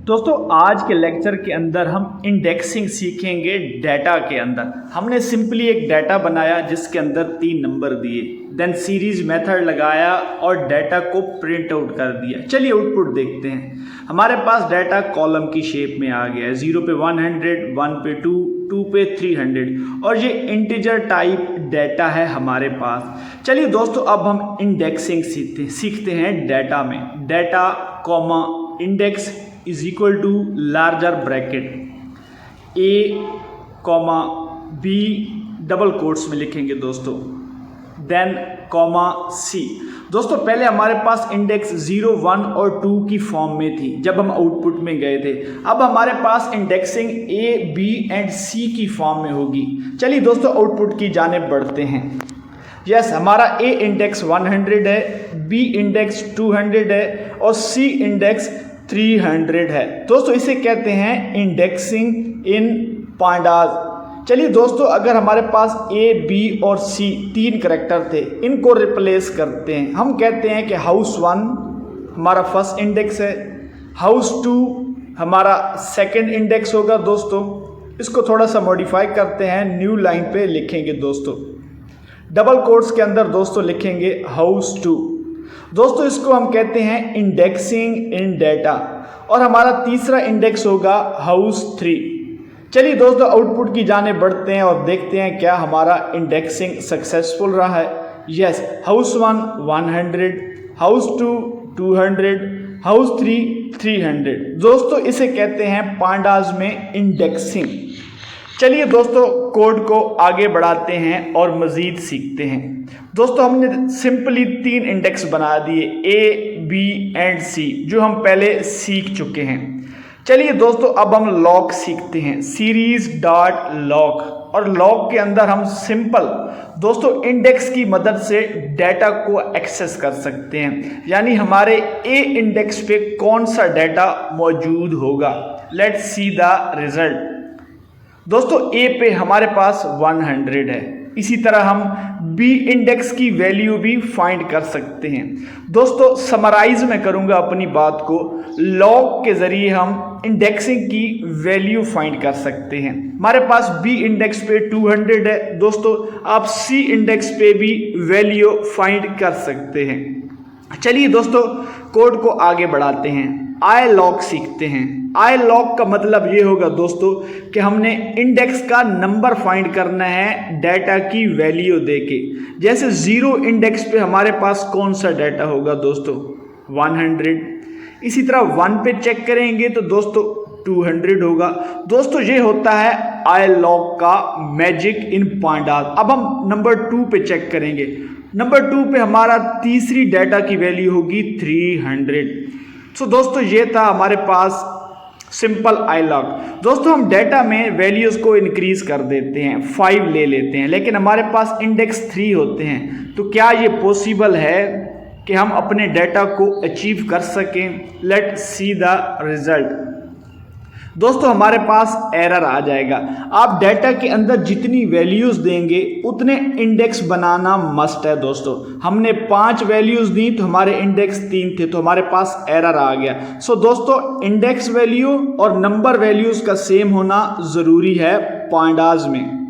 दोस्तों आज के लेक्चर के अंदर हम इंडेक्सिंग सीखेंगे डाटा के अंदर। हमने सिंपली एक डाटा बनाया जिसके अंदर 3 नंबर दिए, देन सीरीज मेथड लगाया और डाटा को प्रिंट आउट कर दिया। चलिए आउटपुट देखते हैं। हमारे पास डाटा कॉलम की शेप में आ गया है, 0 पे 100, 1 पे 2, 2 पे 300 और ये इंटीजर टाइप डाटा है हमारे पास। चलिए दोस्तों अब हम इंडेक्सिंग सीखते हैं डाटा में। Data comma index is equal to larger bracket A comma B double quotes में लिखेंगे दोस्तों, देन कॉमा सी। दोस्तों पहले हमारे पास इंडेक्स 0, 1 और 2 की फॉर्म में थी जब हम आउटपुट में गए थे। अब हमारे पास इंडेक्सिंग ए बी एंड सी की फॉर्म में होगी। चलिए दोस्तों आउटपुट की जानिब बढ़ते हैं। यस हमारा ए इंडेक्स 100 है, बी इंडेक्स 200 है और सी इंडेक्स 300 है। दोस्तों इसे कहते हैं इंडेक्सिंग इन पांडास। चलिए दोस्तों अगर हमारे पास ए बी और सी 3 करैक्टर थे, इनको रिप्लेस करते हैं। हम कहते हैं कि हाउस 1 हमारा फर्स्ट इंडेक्स है, हाउस 2 हमारा सेकंड इंडेक्स होगा। दोस्तों इसको थोड़ा सा मॉडिफाई करते हैं, न्यू लाइन पे लिखेंगे दोस्तों, डबल कोट्स के अंदर दोस्तों लिखेंगे हाउस 2। दोस्तों इसको हम कहते हैं इंडेक्सिंग इन डाटा और हमारा तीसरा इंडेक्स होगा हाउस 3। चलिए दोस्तों आउटपुट की जाने बढ़ते हैं और देखते हैं क्या हमारा इंडेक्सिंग सक्सेसफुल रहा है। Yes house 1 100, house 2 200, house 3 300। दोस्तों इसे कहते हैं पांडास में इंडेक्सिंग। चलिए दोस्तों कोड को आगे बढ़ाते हैं और मज़ीद सीखते हैं। दोस्तों हमने सिंपली 3 इंडेक्स बना दिए, ए बी एंड सी, जो हम पहले सीख चुके हैं। चलिए दोस्तों अब हम लॉग सीखते हैं, सीरीज डॉट लॉग। और लॉग के अंदर हम सिंपल दोस्तों इंडेक्स की मदद से डाटा को एक्सेस कर सकते हैं, यानी हमारे ए इंडेक्स पे कौन सा डाटा मौजूद होगा। Let's see the result. दोस्तों ए पे हमारे पास 100 है, इसी तरह हम बी इंडेक्स की वैल्यू भी फाइंड कर सकते हैं। दोस्तों समराइज में करूंगा अपनी बात को, लॉग के जरिए हम इंडेक्सिंग की वैल्यू फाइंड कर सकते हैं। हमारे पास बी इंडेक्स पे 200 है, दोस्तों आप सी इंडेक्स पे भी वैल्यू फाइंड कर सकते हैं। चलिए दोस्तों कोड को आगे बढ़ाते हैं, आई लॉग सीखते हैं। आई लॉग का मतलब ये होगा दोस्तों कि हमने इंडेक्स का नंबर फाइंड करना है डाटा की वैल्यू देके। जैसे 0 इंडेक्स पे हमारे पास कौन सा डाटा होगा दोस्तों, 100। इसी तरह 1 पे चेक करेंगे तो दोस्तों 200 होगा। दोस्तों ये होता है आई लॉग का मैजिक इन पांडास। अब हम नंबर 2 पे चेक करेंगे। नंबर 2 पे हमारा तीसरी डाटा की वैल्यू होगी 300। सो दोस्तों ये था हमारे पास सिंपल आई लॉग। दोस्तों हम डाटा में वैल्यूज़ को इंक्रीज कर देते हैं, 5 ले लेते हैं, लेकिन हमारे पास इंडेक्स 3 होते हैं। तो क्या ये पॉसिबल है कि हम अपने डाटा को अचीव कर सकें? Let see the result. दोस्तों हमारे पास एरर आ जाएगा। आप डाटा के अंदर जितनी वैल्यूज़ देंगे उतने इंडेक्स बनाना मस्ट है। दोस्तों हमने 5 वैल्यूज़ दी तो हमारे इंडेक्स 3 थे, तो हमारे पास एरर आ गया। सो दोस्तों इंडेक्स वैल्यू और नंबर वैल्यूज़ का सेम होना ज़रूरी है पांडास में।